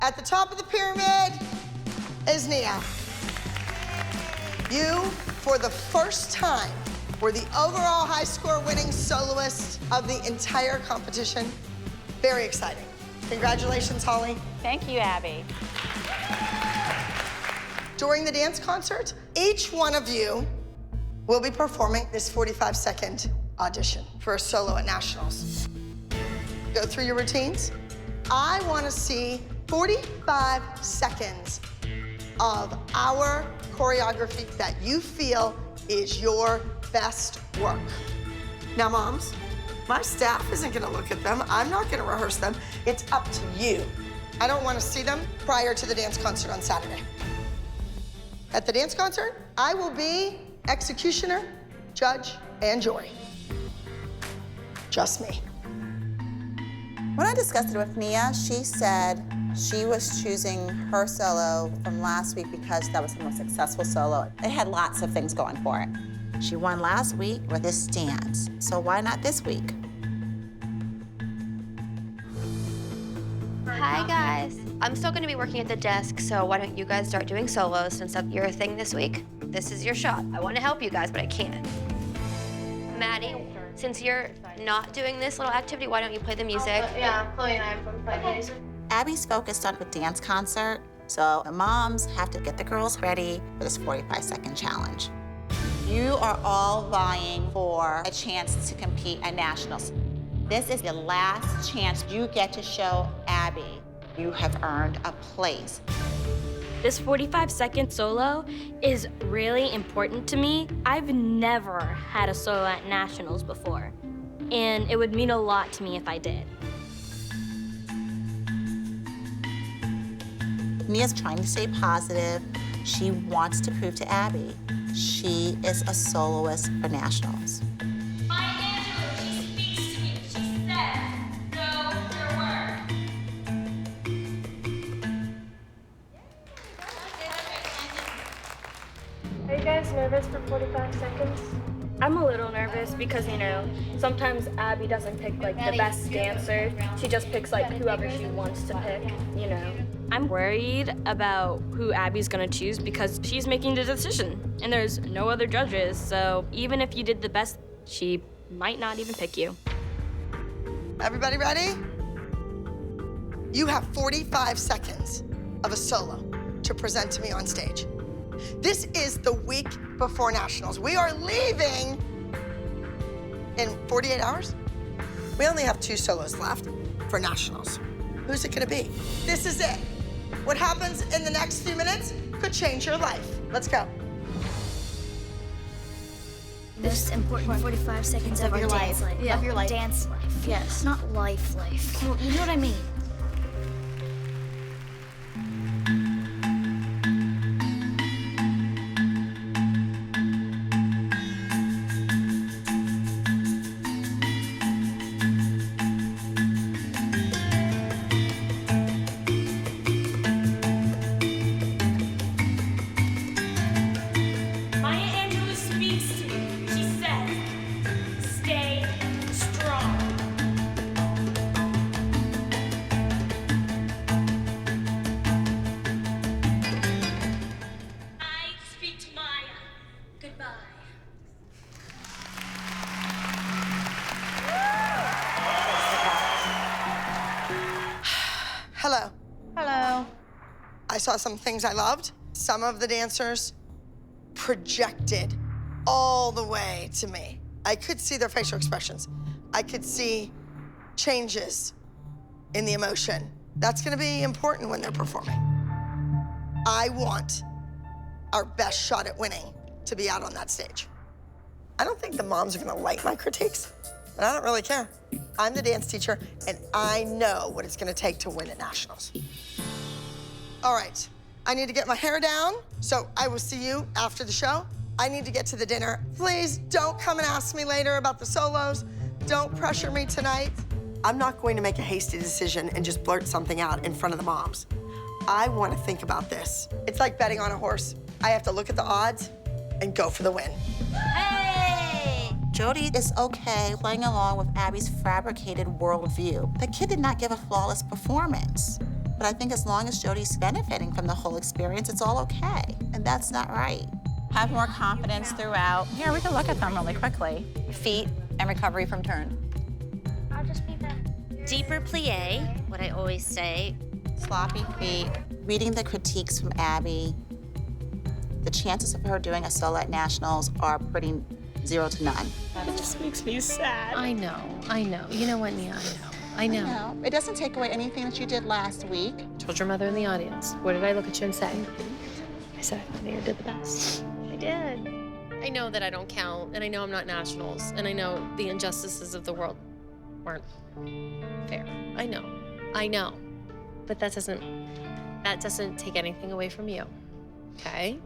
At the top of the pyramid is Nia. You, for the first time, were the overall high score winning soloist of the entire competition. Very exciting. Congratulations, Holly. Thank you, Abby. During the dance concert, each one of you will be performing this 45-second audition for a solo at Nationals. Go through your routines. I want to see 45 seconds of our choreography that you feel is your best work. Now, moms, my staff isn't gonna look at them. I'm not gonna rehearse them. It's up to you. I don't wanna see them prior to the dance concert on Saturday. At the dance concert, I will be executioner, judge, and jury. Just me. When I discussed it with Nia, she said she was choosing her solo from last week because that was the most successful solo. It had lots of things going for it. She won last week with this dance, so why not this week? Hi, guys. I'm still gonna be working at the desk, so why don't you guys start doing solos since that's your thing this week? This is your shot. I wanna help you guys, but I can't. Maddie, since you're not doing this little activity, why don't you play the music? Yeah, Chloe and I are from playing music. Abby's focused on the dance concert, so the moms have to get the girls ready for this 45-second challenge. You are all vying for a chance to compete at Nationals. This is the last chance you get to show Abby you have earned a place. This 45-second solo is really important to me. I've never had a solo at Nationals before, and it would mean a lot to me if I did. Nia's trying to stay positive. She wants to prove to Abby she is a soloist for Nationals. Are you guys nervous for 45 seconds? I'm a little nervous because, you know, sometimes Abby doesn't pick, like, the best dancer. She just picks, like, whoever she wants to pick, you know. I'm worried about who Abby's gonna choose because she's making the decision, and there's no other judges, so even if you did the best, she might not even pick you. Everybody ready? You have 45 seconds of a solo to present to me on stage. This is the week before Nationals. We are leaving in 48 hours. We only have 2 solos left for Nationals. Who's it gonna be? This is it. What happens in the next few minutes could change your life. Let's go. Most important 45 seconds of your life. Yeah. Of your life. Dance life. Yes. Not life. Well, you know what I mean. Hello. Hello. I saw some things I loved. Some of the dancers projected all the way to me. I could see their facial expressions. I could see changes in the emotion. That's gonna be important when they're performing. I want our best shot at winning to be out on that stage. I don't think the moms are gonna like my critiques, but I don't really care. I'm the dance teacher, and I know what it's gonna take to win at Nationals. All right, I need to get my hair down, so I will see you after the show. I need to get to the dinner. Please don't come and ask me later about the solos. Don't pressure me tonight. I'm not going to make a hasty decision and just blurt something out in front of the moms. I want to think about this. It's like betting on a horse. I have to look at the odds and go for the win. Hey! Jody is okay playing along with Abby's fabricated worldview. The kid did not give a flawless performance. But I think as long as Jody's benefiting from the whole experience, it's all okay. And that's not right. Have more confidence throughout. Here, we can look at them really quickly. Feet and recovery from turn. I'll just be back. Deeper plie, what I always say. Sloppy feet, reading the critiques from Abby. The chances of her doing a solo at nationals are pretty 0 to none. It just makes me sad. I know. You know what, Nia? I know. No, it doesn't take away anything that you did last week. Told your mother in the audience. What did I look at you and say? I said, Nia did the best. I did. I know that I don't count, and I know I'm not nationals, and I know the injustices of the world weren't fair. I know. But that doesn't take anything away from you, okay?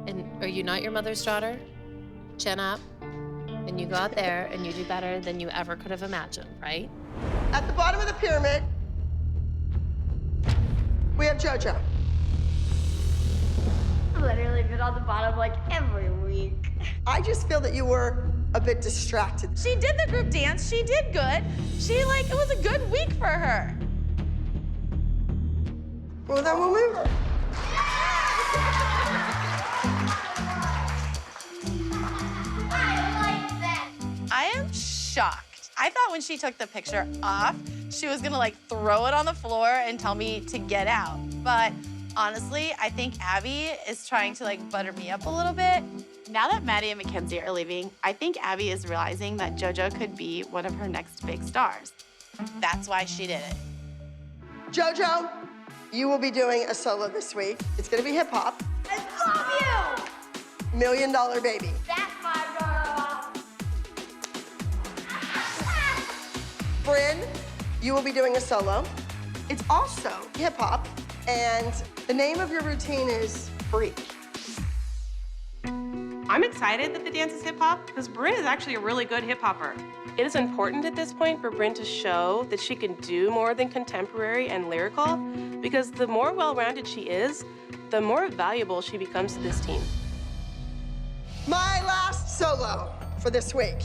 And are you not your mother's daughter? Chin up, and you go out there and you do better than you ever could have imagined, right? At the bottom of the pyramid, we have JoJo. I've literally been on the bottom like every week. I just feel that you were a bit distracted. She did the group dance. She did good. It was a good week for her. Well, then we'll move her. I am shocked. I thought when she took the picture off, she was gonna throw it on the floor and tell me to get out. But honestly, I think Abby is trying to butter me up a little bit. Now that Maddie and Mackenzie are leaving, I think Abby is realizing that JoJo could be one of her next big stars. That's why she did it. JoJo, you will be doing a solo this week. It's gonna be hip hop. I love you! $1 Million Baby. That's my girl. Bryn, you will be doing a solo. It's also hip hop, and the name of your routine is Freak. I'm excited that the dance is hip hop because Bryn is actually a really good hip hopper. It is important at this point for Bryn to show that she can do more than contemporary and lyrical, because the more well-rounded she is, the more valuable she becomes to this team. My last solo for this week.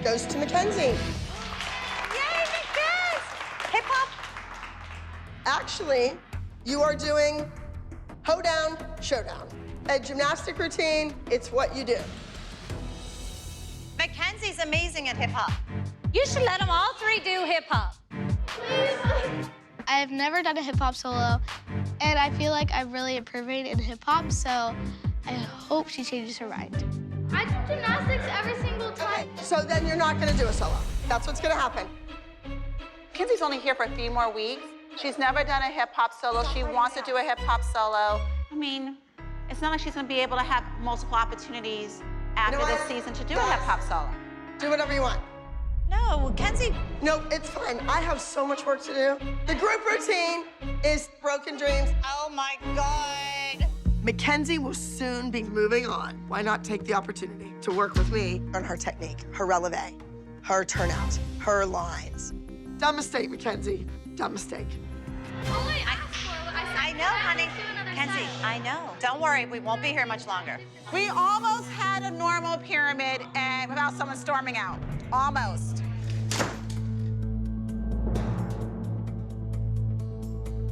Goes to Mackenzie. Yay, Mackenzie! Hip hop. Actually, you are doing hoedown, showdown. A gymnastic routine, it's what you do. Mackenzie's amazing at hip hop. You should let them all three do hip hop. I've never done a hip hop solo, and I feel like I'm really improving in hip hop, so I hope she changes her mind. I do gymnastics every single time. Okay, so then you're not gonna do a solo. That's what's gonna happen. Mackenzie's only here for a few more weeks. She's never done a hip-hop solo. She wants to do a hip-hop solo. I mean, it's not like she's gonna be able to have multiple opportunities after this season to do a hip-hop solo. Do whatever you want. No, Kenzie. No, it's fine. I have so much work to do. The group routine is Broken Dreams. Oh my God. Mackenzie will soon be moving on. Why not take the opportunity to work with me on her technique, her releve, her turnout, her lines. Dumb mistake, Mackenzie. Dumb mistake. I know, honey. Kenzie, I know. Don't worry, we won't be here much longer. We almost had a normal pyramid and without someone storming out. Almost.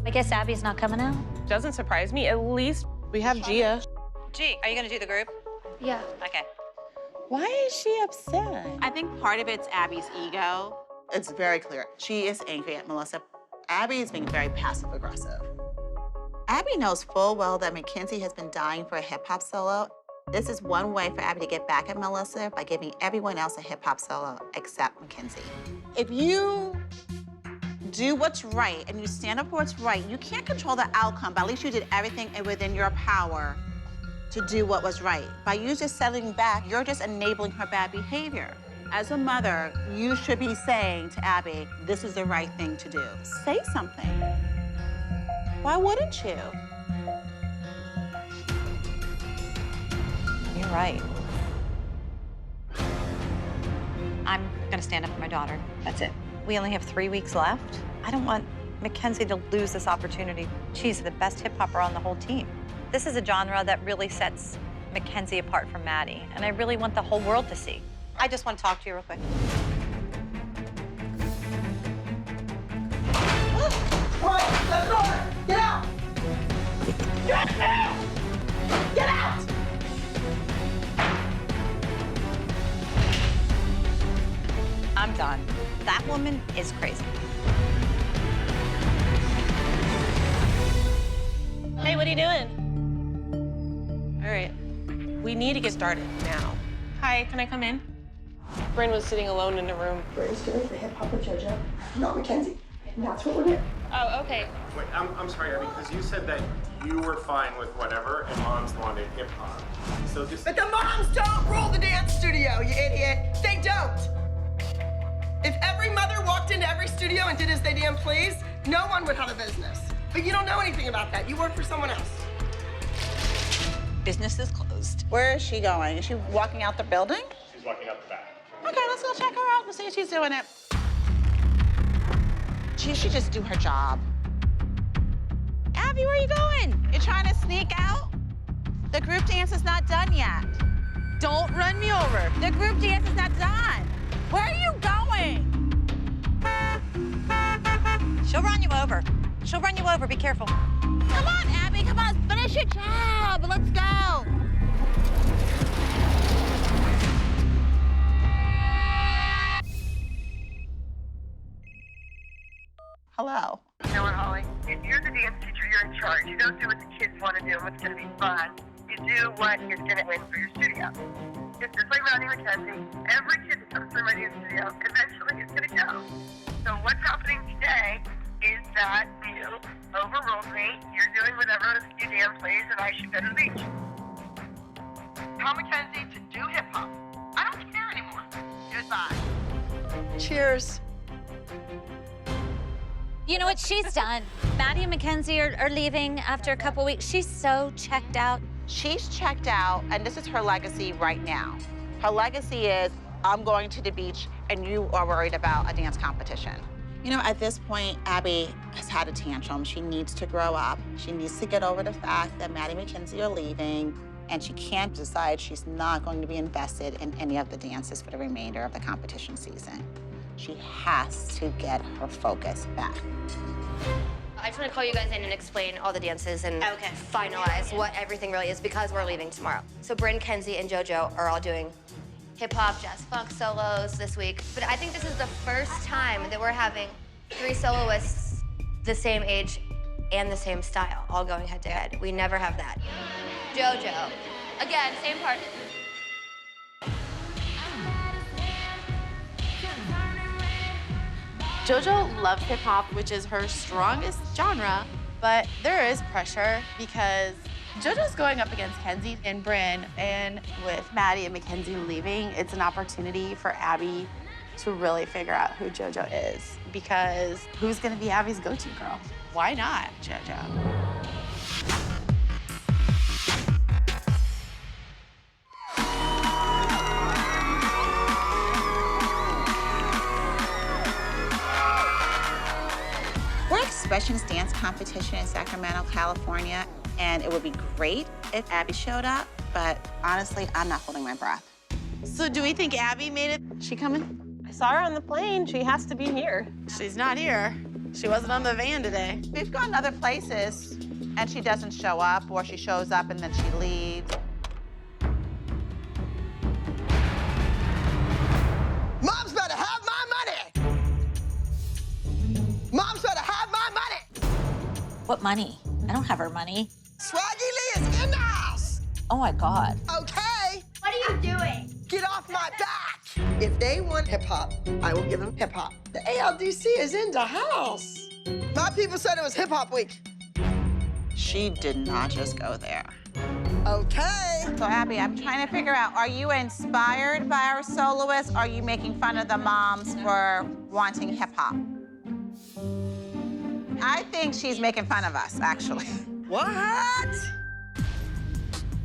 I guess Abby's not coming out. Doesn't surprise me. At least we have Gia. Gee, are you gonna do the group? Yeah. Okay. Why is she upset? I think part of it's Abby's ego. It's very clear. She is angry at Melissa. Abby is being very passive-aggressive. Abby knows full well that Mackenzie has been dying for a hip-hop solo. This is one way for Abby to get back at Melissa by giving everyone else a hip-hop solo except Mackenzie. If you do what's right and you stand up for what's right, you can't control the outcome, but at least you did everything within your power to do what was right. By you just settling back, you're just enabling her bad behavior. As a mother, you should be saying to Abby, this is the right thing to do. Say something. Why wouldn't you? You're right. I'm gonna stand up for my daughter. That's it. We only have 3 weeks left. I don't want Mackenzie to lose this opportunity. She's the best hip hopper on the whole team. This is a genre that really sets Mackenzie apart from Maddie, and I really want the whole world to see. I just want to talk to you real quick. done. That woman is crazy. Hey, what are you doing? All right. We need to get started now. Hi, can I come in? Bryn was sitting alone in a room. Bryn's doing the hip hop with JoJo, not Mackenzie. And that's what we're doing. Oh, okay. Wait, I'm sorry, Abby, because you said that you were fine with whatever and moms wanted hip hop. So this. But the moms don't rule the dance studio, you idiot. They don't. If every mother walked into every studio and did as they damn please, no one would have a business. But you don't know anything about that. You work for someone else. Business is closed. Where is she going? Is she walking out the building? She's walking out the back. Okay, let's go check her out and see if she's doing it. She should just do her job. Abby, where are you going? You're trying to sneak out? The group dance is not done yet. Don't run me over. The group dance is not done. Where are you going? She'll run you over. She'll run you over. Be careful. Come on, Abby, come on, finish your job. Let's go. Hello. You know what, Holly? If you're the dance teacher, you're in charge. You don't do what the kids want to do and what's going to be fun. You do what is going to win for your studio. It's just like Maddie McKenzie. Every kid that comes through my dance studio eventually is going to go. So what's happening today is that you overruled me. You're doing whatever you damn please, and I should go to the beach. Tell Mackenzie to do hip-hop. I don't care anymore. Goodbye. Cheers. You know what? She's done. Maddie and Mackenzie are leaving after a couple weeks. She's so checked out. She's checked out, and this is her legacy right now. Her legacy is, I'm going to the beach, and you are worried about a dance competition. You know, at this point, Abby has had a tantrum. She needs to grow up. She needs to get over the fact that Maddie and Mackenzie are leaving, and she can't decide she's not going to be invested in any of the dances for the remainder of the competition season. She has to get her focus back. I just want to call you guys in and explain all the dances and finalize what everything really is because we're leaving tomorrow. So Bryn, Kenzie, and JoJo are all doing hip-hop, jazz, funk solos this week. But I think this is the first time that we're having 3 soloists the same age and the same style, all going head-to-head. We never have that. JoJo, again, same part. JoJo loves hip hop, which is her strongest genre, but there is pressure because JoJo's going up against Kenzie and Bryn, and with Maddie and Mackenzie leaving, it's an opportunity for Abby to really figure out who JoJo is, because who's gonna be Abby's go-to girl? Why not JoJo? Expressions dance competition in Sacramento, California, and it would be great if Abby showed up, but honestly, I'm not holding my breath. So do we think Abby made it? She coming? I saw her on the plane. She has to be here. She's not here. She wasn't on the van today. We've gone other places, and she doesn't show up, or she shows up and then she leaves. Mom's better have my money. Mom's better have my money. What money? I don't have her money. Swaggy Lee is in the house. Oh my God. Okay. What are you doing? Get off my back. If they want hip hop, I will give them hip hop. The ALDC is in the house. My people said it was hip hop week. She did not just go there. Okay. So Abby, I'm trying to figure out, are you inspired by our soloists? Or are you making fun of the moms for wanting hip hop? I think she's making fun of us, actually. What?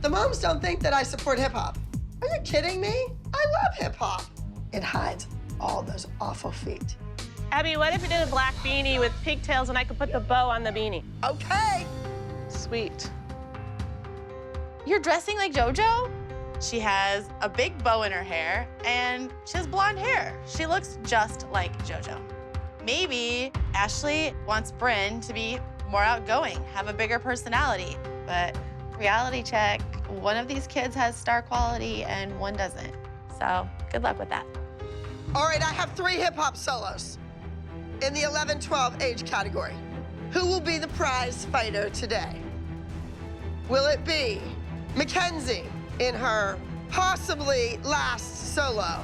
The moms don't think that I support hip hop. Are you kidding me? I love hip hop. It hides all those awful feet. Abby, what if you did a black beanie with pigtails and I could put the bow on the beanie? Okay. Sweet. You're dressing like JoJo? She has a big bow in her hair, and she has blonde hair. She looks just like JoJo. Maybe Ashley wants Bryn to be more outgoing, have a bigger personality, but reality check, one of these kids has star quality and one doesn't. So good luck with that. All right, I have 3 hip-hop solos in the 11-12 age category. Who will be the prize fighter today? Will it be Mackenzie in her possibly last solo?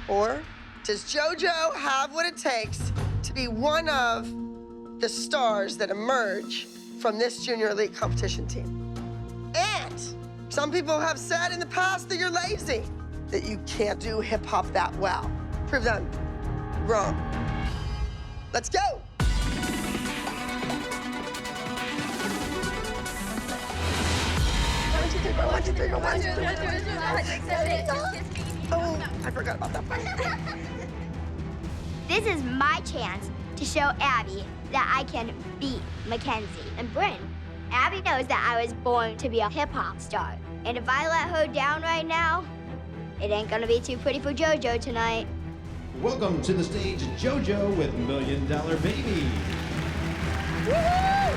Or does JoJo have what it takes to be one of the stars that emerge from this Junior Elite competition team? And some people have said in the past that you're lazy, that you can't do hip-hop that well. Prove them wrong. Let's go. Oh, I forgot about that part. This is my chance to show Abby that I can beat Mackenzie and Bryn. Abby knows that I was born to be a hip-hop star. And if I let her down right now, it ain't gonna be too pretty for JoJo tonight. Welcome to the stage, JoJo with $1 Million Baby. Woohoo!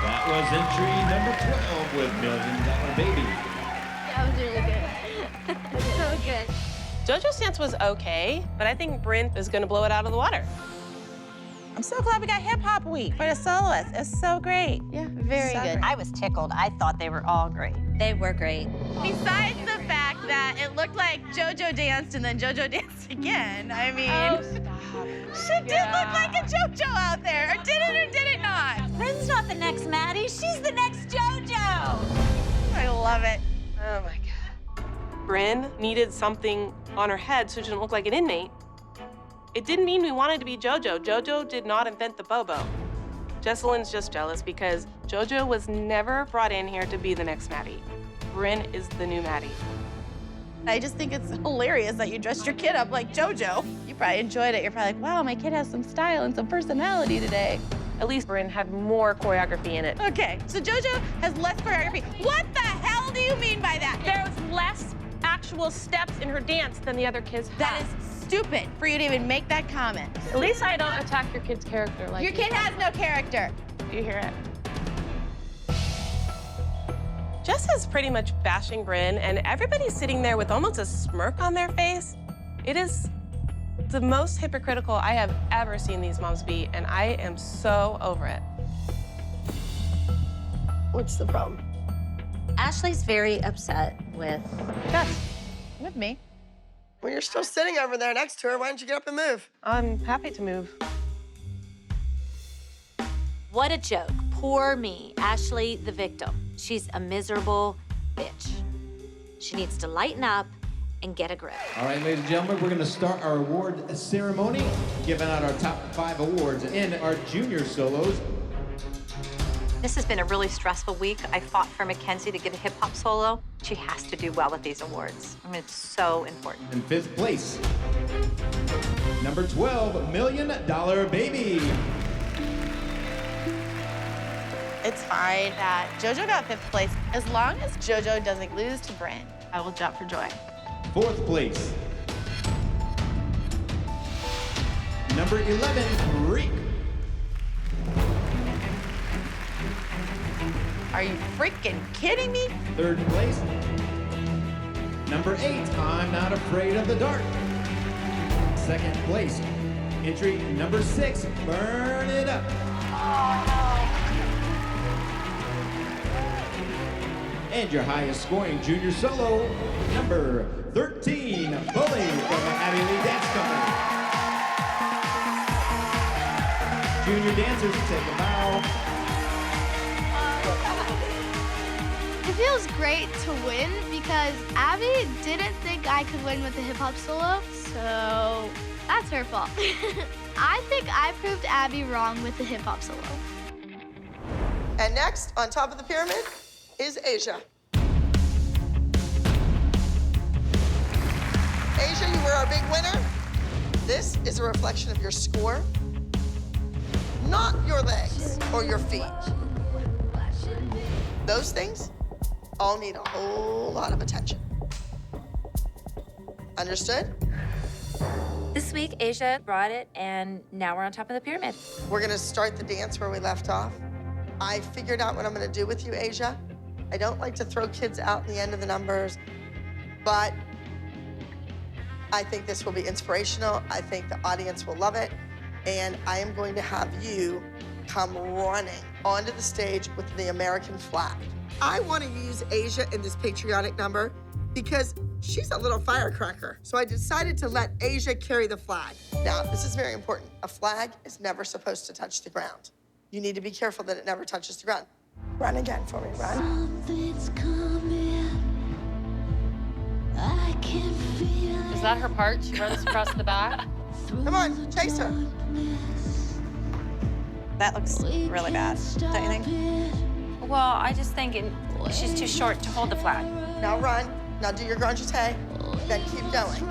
That was entry number 12 with $1 Million Baby. That was really good. So good. JoJo's dance was okay, but I think Bryn is gonna blow it out of the water. I'm so glad we got Hip Hop Week for the soloists. It's so great. Yeah, very good. I was tickled. I thought they were all great. They were great. Besides the fact that it looked like JoJo danced and then JoJo danced again, I mean, she did look like a JoJo out there. Or did it not? Bryn's not the next Maddie. She's the next JoJo. I love it. Oh my God. Bryn needed something on her head so she didn't look like an inmate. It didn't mean we wanted to be JoJo. JoJo did not invent the Bobo. Jesselyn's just jealous because JoJo was never brought in here to be the next Maddie. Bryn is the new Maddie. I just think it's hilarious that you dressed your kid up like JoJo. You probably enjoyed it. You're probably like, wow, my kid has some style and some personality today. At least Bryn had more choreography in it. Okay, so JoJo has less choreography. What the hell do you mean by that? There was less actual steps in her dance than the other kids had. That is stupid for you to even make that comment. At least I don't attack your kid's character like your kid has no character. Do you hear it? Jess is pretty much bashing Bryn, and everybody's sitting there with almost a smirk on their face. It is the most hypocritical I have ever seen these moms be, and I am so over it. What's the problem? Ashley's very upset with Jess, with me. Well, you're still sitting over there next to her. Why don't you get up and move? I'm happy to move. What a joke. Poor me. Ashley, the victim. She's a miserable bitch. She needs to lighten up and get a grip. All right, ladies and gentlemen, we're gonna start our award ceremony, giving out our top 5 awards in our junior solos. This has been a really stressful week. I fought for Mackenzie to get a hip hop solo. She has to do well at these awards. I mean, it's so important. In 5th place, number 12, $1 Million Baby. It's fine that JoJo got 5th place. As long as JoJo doesn't lose to Bryn, I will jump for joy. 4th place, number 11, Reek. Are you freaking kidding me? 3rd place, number 8, I'm Not Afraid of the Dark. 2nd place, entry number 6, Burn It Up. And your highest scoring junior solo, number 13, Bully from the Abby Lee Dance Company. Junior dancers, take a bow. It feels great to win because Abby didn't think I could win with the hip hop solo, so that's her fault. I think I proved Abby wrong with the hip hop solo. And next, on top of the pyramid, is Asia. Asia, you were our big winner. This is a reflection of your score, not your legs or your feet. Those things all need a whole lot of attention. Understood? This week, Asia brought it, and now we're on top of the pyramid. We're gonna start the dance where we left off. I figured out what I'm gonna do with you, Asia. I don't like to throw kids out in the end of the numbers, but I think this will be inspirational. I think the audience will love it. And I am going to have you come running onto the stage with the American flag. I want to use Asia in this patriotic number because she's a little firecracker. So I decided to let Asia carry the flag. Now, this is very important. A flag is never supposed to touch the ground. You need to be careful that it never touches the ground. Run again for me, run. Is that her part? She runs across the back? Come on, chase her. That looks really bad, don't you think? Well, I just think she's too short to hold the flag. Now run. Now do your grand jeté. Then keep going.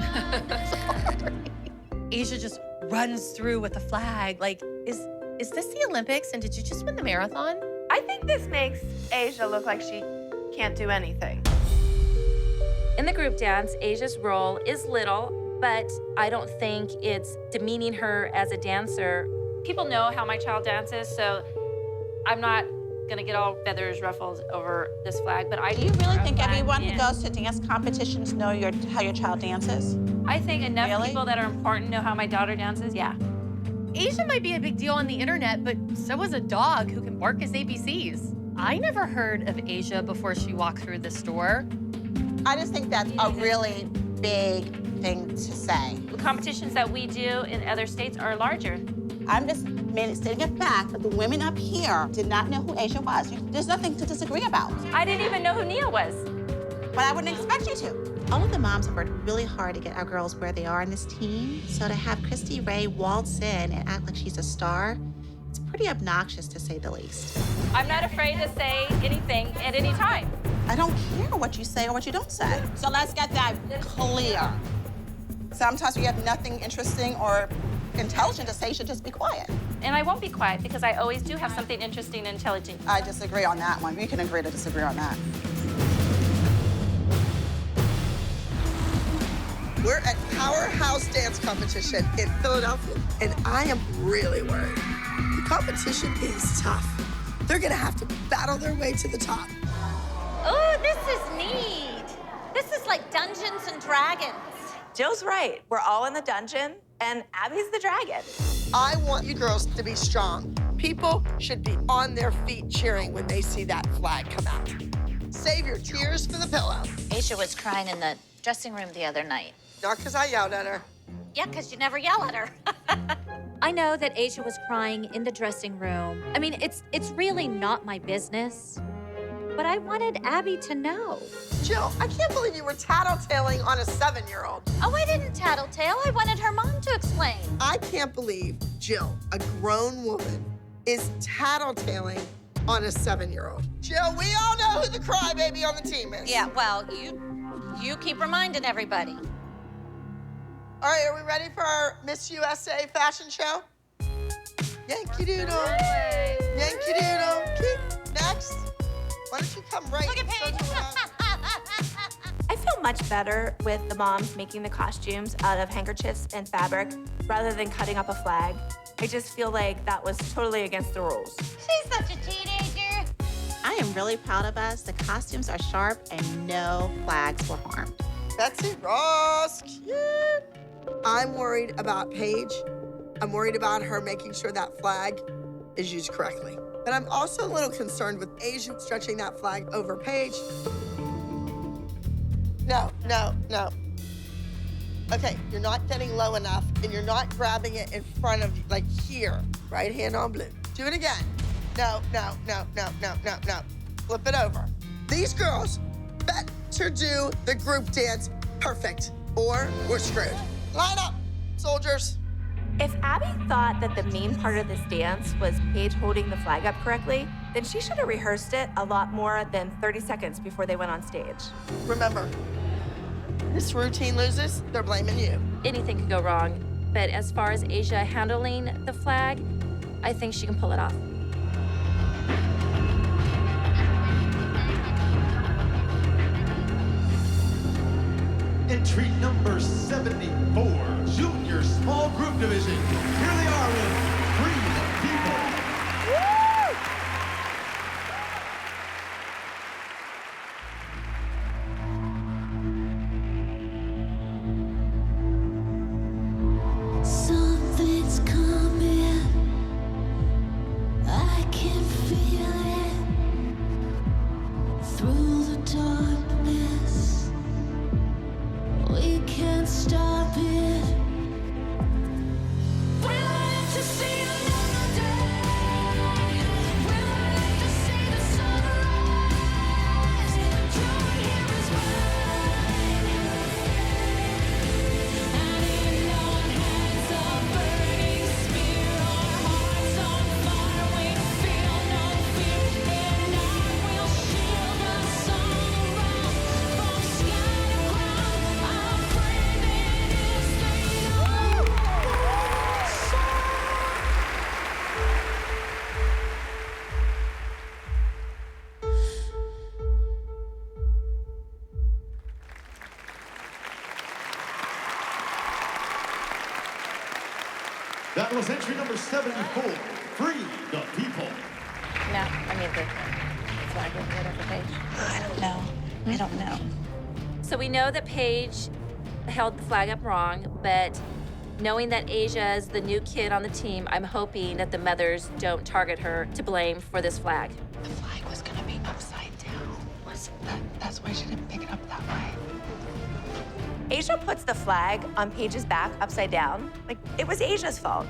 Asia just runs through with the flag. Like, is this the Olympics? And did you just win the marathon? I think this makes Asia look like she can't do anything. In the group dance, Asia's role is little, but I don't think it's demeaning her as a dancer. People know how my child dances, so I'm not gonna get all feathers ruffled over this flag, but I Do you really think everyone who goes to dance competitions know how your child dances? I think enough Really? people that are important know how my daughter dances, yeah. Asia might be a big deal on the internet, but so is a dog who can bark his ABCs. I never heard of Asia before she walked through the store. I just think that's a really big thing to say. The competitions that we do in other states are larger. I'm just stating a fact that the women up here did not know who Asia was. There's nothing to disagree about. I didn't even know who Nia was. But I wouldn't expect you to. All of the moms have worked really hard to get our girls where they are in this team. So to have Christy Ray waltz in and act like she's a star, it's pretty obnoxious to say the least. I'm not afraid to say anything at any time. I don't care what you say or what you don't say. So let's get that clear. Sometimes we have nothing interesting or intelligent to say, you should just be quiet. And I won't be quiet because I always do have something interesting and intelligent. I disagree on that one. We can agree to disagree on that. We're at Powerhouse Dance Competition in Philadelphia, and I am really worried. The competition is tough. They're gonna have to battle their way to the top. Oh, this is neat. This is like Dungeons and Dragons. Jill's right. We're all in the dungeon, and Abby's the dragon. I want you girls to be strong. People should be on their feet cheering when they see that flag come out. Save your tears for the pillow. Asia was crying in the dressing room the other night. Not because I yelled at her. Yeah, because you never yell at her. I know that Asia was crying in the dressing room. I mean, it's really not my business. But I wanted Abby to know. Jill, I can't believe you were tattletaling on a 7-year-old. Oh, I didn't tattletale. I wanted her mom to explain. I can't believe Jill, a grown woman, is tattletaling on a 7-year-old. Jill, we all know who the crybaby on the team is. Yeah, well, you keep reminding everybody. All right, are we ready for our Miss USA fashion show? Yankee Doodle. Yankee Doodle. Next. Why don't you come right? Look at Paige. I feel much better with the moms making the costumes out of handkerchiefs and fabric rather than cutting up a flag. I just feel like that was totally against the rules. She's such a teenager. I am really proud of us. The costumes are sharp and no flags were harmed. Betsy Ross, cute. I'm worried about Paige. I'm worried about her making sure that flag is used correctly. But I'm also a little concerned with Asia stretching that flag over Paige. No. Okay, you're not getting low enough, and you're not grabbing it in front of you, like here. Right hand on blue. Do it again. No. Flip it over. These girls better do the group dance perfect, or we're screwed. Line up, soldiers. If Abby thought that the main part of this dance was Paige holding the flag up correctly, then she should have rehearsed it a lot more than 30 seconds before they went on stage. Remember, this routine loses, they're blaming you. Anything could go wrong, but as far as Asia handling the flag, I think she can pull it off. Entry number 74, Junior Small Group Division. Here they are with Free the People. Something's coming, I can feel it through the darkness. We can't stop it. We'll live to see another day. We'll live to see the sunrise. Joy here is mine. And in our hands a burning spear, our hearts on fire. We feel no fear, and I will shield us all around from sky to ground. Our friend is the That was entry number 74, Free the People. No, I mean the flag or whatever page. I don't know. So we know that Paige held the flag up wrong, but knowing that Asia is the new kid on the team, I'm hoping that the mothers don't target her to blame for this flag. The flag was gonna be upside down. That's why she didn't pick it up that way. Asia puts the flag on Paige's back upside down. Like, it was Asia's fault.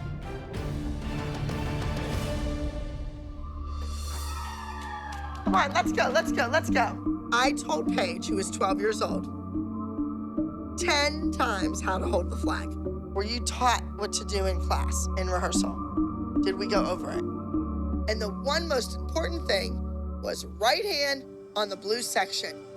Come on, let's go. I told Paige, who was 12 years old, 10 times how to hold the flag. Were you taught what to do in class, in rehearsal? Did we go over it? And the one most important thing was right hand on the blue section.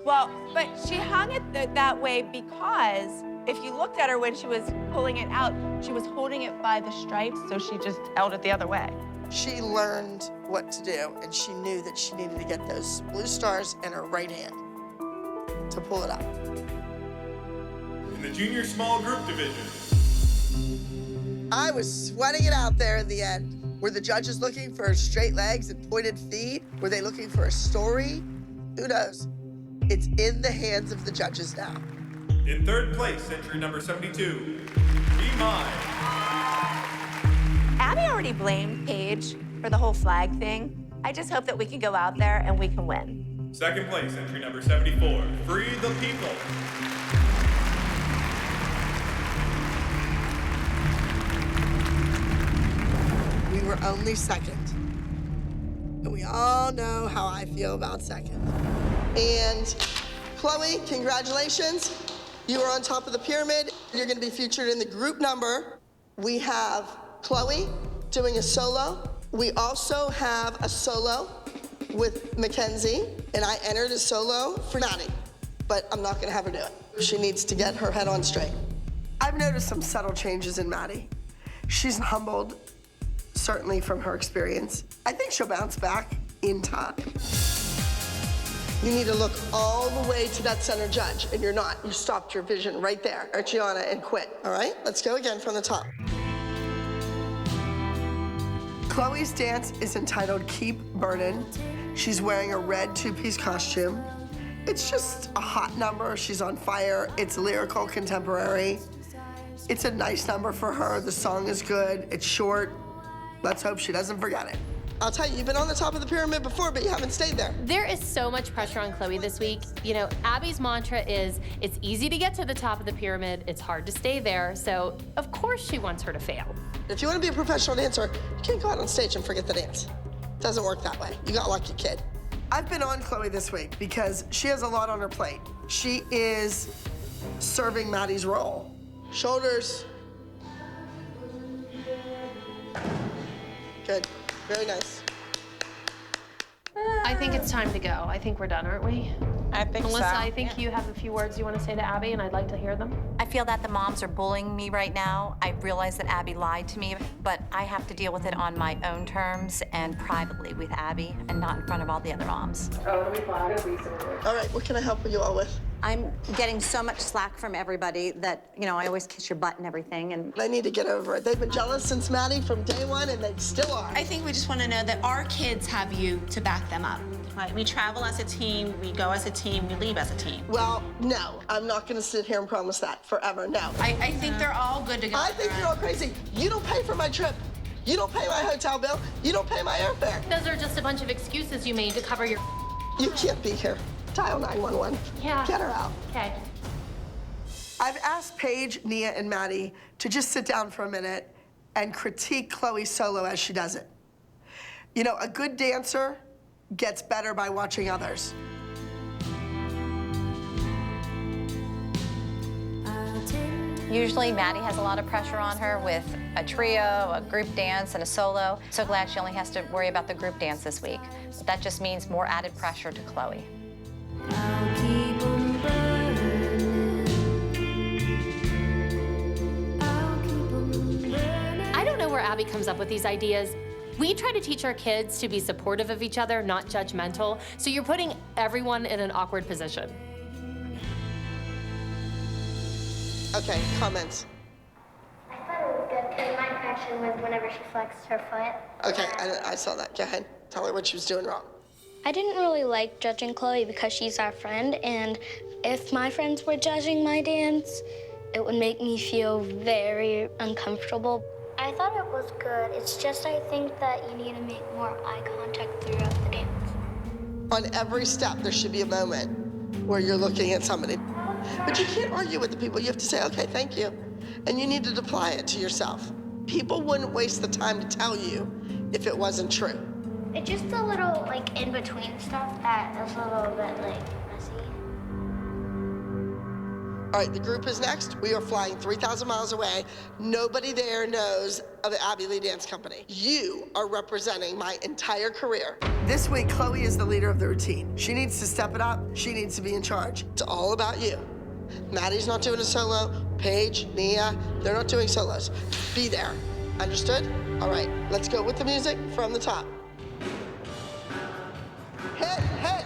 Well, but she hung it that way because if you looked at her when she was pulling it out, she was holding it by the stripes, so she just held it the other way. She learned what to do, and she knew that she needed to get those blue stars in her right hand to pull it up. In the Junior Small Group Division. I was sweating it out there in the end. Were the judges looking for straight legs and pointed feet? Were they looking for a story? Who knows? It's in the hands of the judges now. In third place, entry number 72, Be Mine. Abby already blamed Paige for the whole flag thing. I just hope that we can go out there and we can win. Second place, entry number 74, Free the People. We were only second. And we all know how I feel about second. And Chloe, congratulations. You are on top of the pyramid. You're gonna be featured in the group number. We have Chloe doing a solo. We also have a solo with Mackenzie, and I entered a solo for Maddie, but I'm not gonna have her do it. She needs to get her head on straight. I've noticed some subtle changes in Maddie. She's humbled, certainly from her experience. I think she'll bounce back in time. You need to look all the way to that center judge, and you're not. You stopped your vision right there, Archiana, and quit, all right? Let's go again from the top. Chloe's dance is entitled Keep Burnin'. She's wearing a red two-piece costume. It's just a hot number. She's on fire. It's lyrical, contemporary. It's a nice number for her. The song is good. It's short. Let's hope she doesn't forget it. I'll tell you, you've been on the top of the pyramid before, but you haven't stayed there. There is so much pressure on Chloe this week. You know, Abby's mantra is, it's easy to get to the top of the pyramid, it's hard to stay there, so of course she wants her to fail. If you want to be a professional dancer, you can't go out on stage and forget the dance. It doesn't work that way. You got a lucky kid. I've been on Chloe this week because she has a lot on her plate. She is serving Maddie's role. Shoulders. Good, very nice. I think it's time to go. I think we're done, aren't we? I think Melissa, so. I think you have a few words you want to say to Abby, and I'd like to hear them. I feel that the moms are bullying me right now. I realize that Abby lied to me, but I have to deal with it on my own terms and privately with Abby and not in front of all the other moms. All right, what can I help you all with? I'm getting so much slack from everybody that, you know, I always kiss your butt and everything, and They need to get over it. They've been jealous since Maddie from day one, and they still are. I think we just want to know that our kids have you to back them up. Right? We travel as a team, we go as a team, we leave as a team. Well, no, I'm not gonna sit here and promise that forever, no. I think they're all good to go. I think you're all crazy. You don't pay for my trip. You don't pay my hotel bill. You don't pay my airfare. Those are just a bunch of excuses you made to cover your... You can't be here. Dial 911. Yeah. Get her out. Okay. I've asked Paige, Nia, and Maddie to just sit down for a minute and critique Chloe's solo as she does it. You know, a good dancer gets better by watching others. Usually Maddie has a lot of pressure on her with a trio, a group dance, and a solo. So glad she only has to worry about the group dance this week. But that just means more added pressure to Chloe. I don't know where Abby comes up with these ideas. We try to teach our kids to be supportive of each other, not judgmental. So you're putting everyone in an awkward position. Okay, comments. I thought it was good because my reaction was whenever she flexed her foot. Okay, I saw that. Go ahead. Tell her what she was doing wrong. I didn't really like judging Chloe because she's our friend, and if my friends were judging my dance, it would make me feel very uncomfortable. I thought it was good. It's just I think that you need to make more eye contact throughout the dance. On every step, there should be a moment where you're looking at somebody. But you can't argue with the people. You have to say, okay, thank you. And you need to apply it to yourself. People wouldn't waste the time to tell you if it wasn't true. It's just a little, like, in-between stuff that is a little bit, like, messy. All right, the group is next. We are flying 3,000 miles away. Nobody there knows of the Abbey Lee Dance Company. You are representing my entire career. This week, Chloe is the leader of the routine. She needs to step it up. She needs to be in charge. It's all about you. Maddie's not doing a solo. Paige, Nia, they're not doing solos. Be there. Understood? All right, let's go with the music from the top. Hit!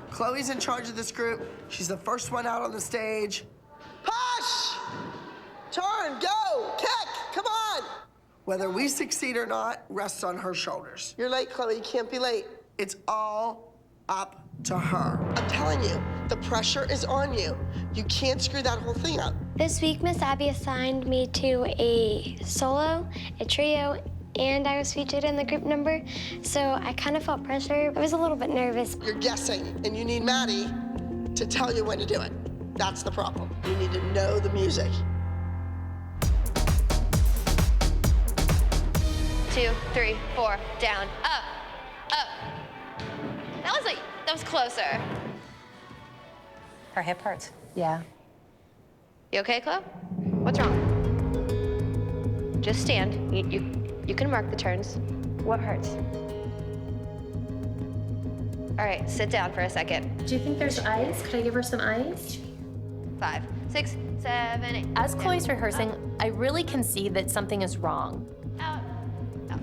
Chloe's in charge of this group. She's the first one out on the stage. Push! Turn, go, kick, come on! Whether we succeed or not rests on her shoulders. You're late, Chloe, you can't be late. It's all up to her. I'm telling you, the pressure is on you. You can't screw that whole thing up. This week, Miss Abby assigned me to a solo, a trio, and I was featured in the group number, so I kind of felt pressure. I was a little bit nervous. You're guessing, and you need Maddie to tell you when to do it. That's the problem. You need to know the music. 2, 3, 4, down, up, up. That was closer. Her hip hurts. Yeah. You okay, Chloe? What's wrong? Just stand. You can mark the turns. What hurts? All right, sit down for a second. Do you think there's ice? Could I give her some ice? 5, 6, 7, 8. As Chloe's rehearsing, I really can see that something is wrong. Out. Out.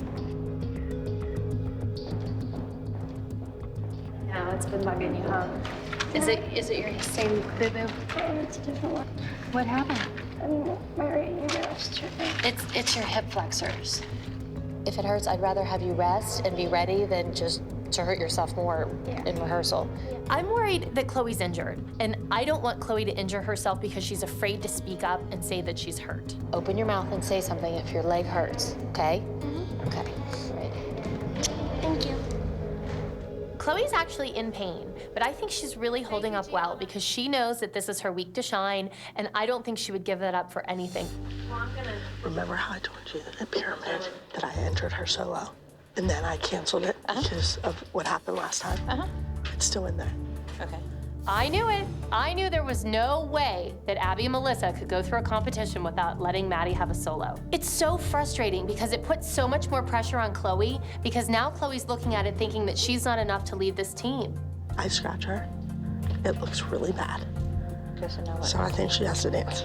Yeah, it's been bugging you, huh? Is it your same boo-boo? It's a different one. What happened? My right ear nerves tripping. It's your hip flexors. If it hurts, I'd rather have you rest and be ready than just to hurt yourself more in rehearsal. I'm worried that Chloe's injured, and I don't want Chloe to injure herself because she's afraid to speak up and say that she's hurt. Open your mouth and say something if your leg hurts, okay? Mm-hmm. Okay. Right. Chloe's actually in pain, but I think she's really holding up well because she knows that this is her week to shine, and I don't think she would give that up for anything. Remember how I told you in the pyramid that I entered her solo? And then I canceled it because of what happened last time? It's still in there. Okay. I knew it. I knew there was no way that Abby and Melissa could go through a competition without letting Maddie have a solo. It's so frustrating because it puts so much more pressure on Chloe because now Chloe's looking at it thinking that she's not enough to lead this team. I scratch her. It looks really bad. So I think she has to dance.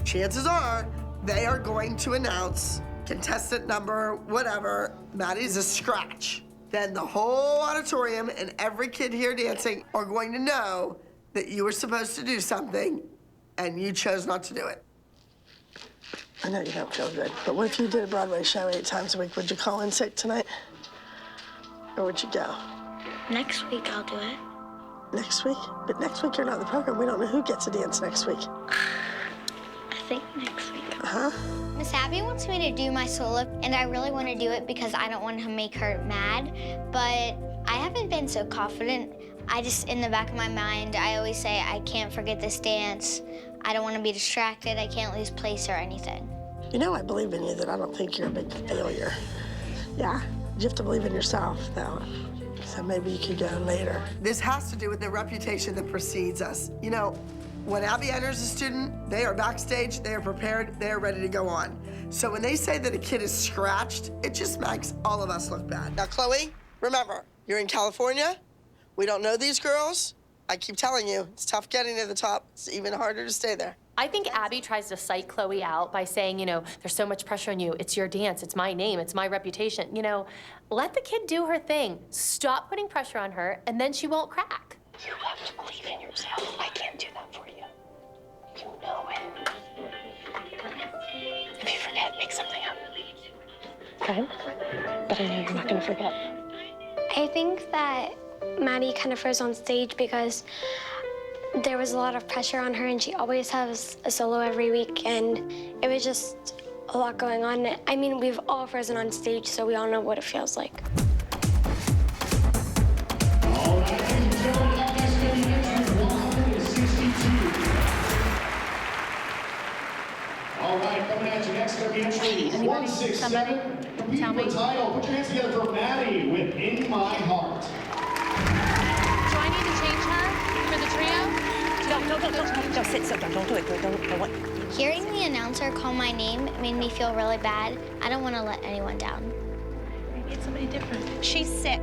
Chances are they are going to announce contestant number, whatever, Maddie's a scratch. Then the whole auditorium and every kid here dancing are going to know that you were supposed to do something and you chose not to do it. I know you don't feel good, but what if you did a Broadway show 8 times a week? Would you call in sick tonight? Or would you go? Next week I'll do it. Next week? But next week you're not in the program. We don't know who gets a dance next week. I think next week. Uh-huh. Miss Abby wants me to do my solo, and I really want to do it because I don't want to make her mad, but I haven't been so confident. I just, in the back of my mind, I always say, I can't forget this dance. I don't want to be distracted. I can't lose place or anything. You know I believe in you, that I don't think you're a big failure. Yeah, you have to believe in yourself, though. So maybe you could go later. This has to do with the reputation that precedes us. You know, when Abby enters a student, they are backstage, they are prepared, they are ready to go on. So when they say that a kid is scratched, it just makes all of us look bad. Now, Chloe, remember, you're in California. We don't know these girls. I keep telling you, it's tough getting to the top. It's even harder to stay there. I think Abby tries to psych Chloe out by saying, you know, there's so much pressure on you. It's your dance, it's my name, it's my reputation. You know, let the kid do her thing. Stop putting pressure on her, and then she won't crack. You have to believe in yourself. I can't do that for you. You know it. If you forget, make something up. Okay? But I know you're not gonna forget. I think that Maddie kind of froze on stage because there was a lot of pressure on her, and she always has a solo every week, and it was just a lot going on. I mean, we've all frozen on stage, so we all know what it feels like. All right, ladies and gentlemen, up next coming in at 162. All right, coming at you next up the entry, 167. Competing for title. Put your hands together for Maddie with In My Heart. Do I need to change her for the trio? Don't sit, don't do it. Don't. Hearing the announcer call my name made me feel really bad. I don't want to let anyone down. Maybe it's somebody different. She's sick.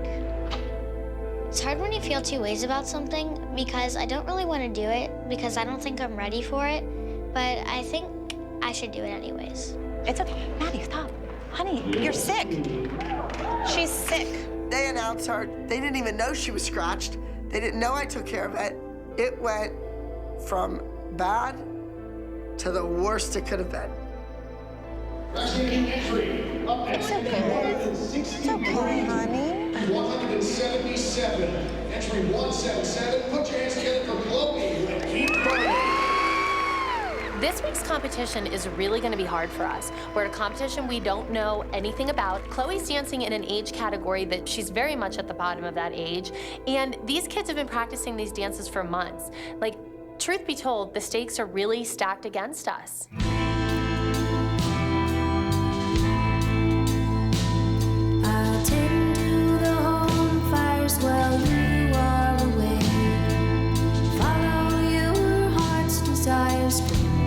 It's hard when you feel two ways about something because I don't really want to do it because I don't think I'm ready for it, but I think I should do it anyways. It's okay. Maddie, stop. Honey, you're sick. She's sick. They announced her. They didn't even know she was scratched. They didn't know I took care of it. It went from bad to the worst it could have been. It's okay, honey. 177. Entry 177. Put your hands together for Chloe with Keep Burning. This week's competition is really going to be hard for us. We're at a competition we don't know anything about. Chloe's dancing in an age category that she's very much at the bottom of that age. And these kids have been practicing these dances for months. Like, truth be told, the stakes are really stacked against us. I'll tend to the home fires while you are away. Follow your heart's desires.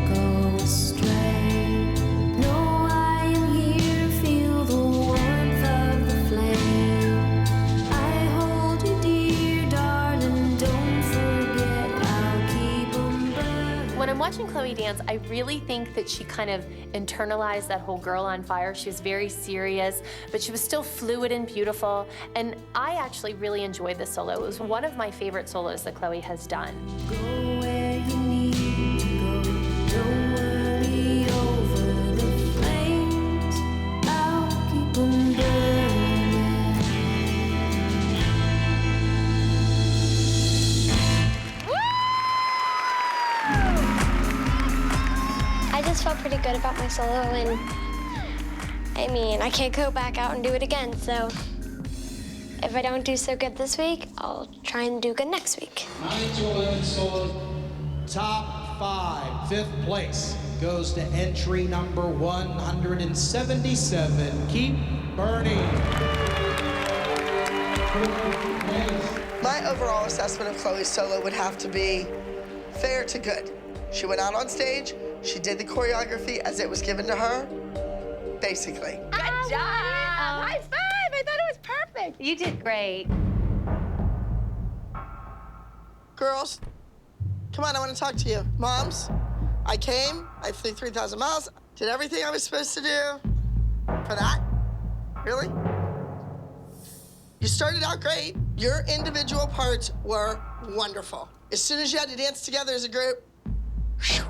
Go astray. No, I am here, feel the warmth of the flame. I hold you dear, darling, don't forget, I'll keep on burning. When I'm watching Chloe dance, I really think that she kind of internalized that whole girl on fire. She was very serious, but she was still fluid and beautiful. And I actually really enjoyed this solo. It was one of my favorite solos that Chloe has done. Go where you need to go. Don't worry over the flames. I'll keep on burning. I just felt pretty good about my solo, and I mean, I can't go back out and do it again, so If I don't do so good this week, I'll try and do good next week. 9 to 11 solos. Top 5, 5th place goes to entry number 177. Keep burning. My overall assessment of Chloe's solo would have to be fair to good. She went out on stage, she did the choreography as it was given to her, basically. Good job! High five! I thought it was perfect. You did great. Girls, come on, I want to talk to you. Moms, I came, I flew 3,000 miles, did everything I was supposed to do. For that? Really? You started out great. Your individual parts were wonderful. As soon as you had to dance together as a group, whew,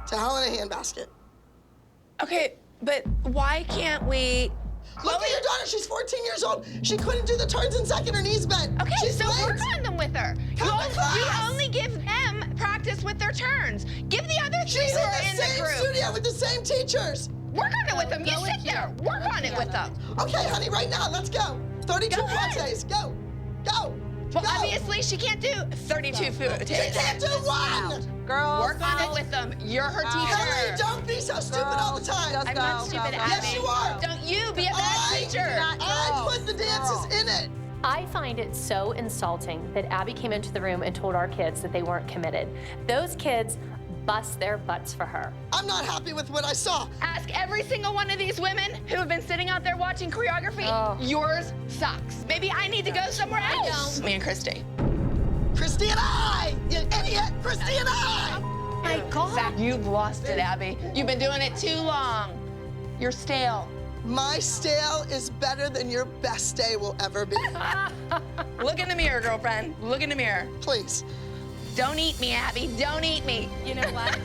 to hell in a handbasket. Okay, but why can't we... Look at your daughter, she's 14 years old. She couldn't do the turns in second, her knees bent. Okay, she's so late. work on them with her. Come to class. You only give them practice with their turns. Give the other three She's who are in the same group. studio with the same teachers. Work on it with them. You sit there. Work on it with them. Okay, honey, right now, let's go. 32 fortes, go, go. Well, go. obviously, she can't do 32 fortes. She can't do one. Girls, work on it with them. You're her teacher. Kelly, don't be so stupid all the time. I'm not stupid, Abby. Yes, you are. Don't you be a bad teacher. I put the dances in it. I find it so insulting that Abby came into the room and told our kids that they weren't committed. Those kids bust their butts for her. I'm not happy with what I saw. Ask every single one of these women who have been sitting out there watching choreography. Yours sucks. Maybe I need to go somewhere else. Me and Christy. Christy and I, you idiot. Christy and I. Oh my God. You've lost it, Abby. You've been doing it too long. You're stale. My stale is better than your best day will ever be. Look in the mirror, girlfriend. Look in the mirror. Please. Don't eat me, Abby. Don't eat me. You know what?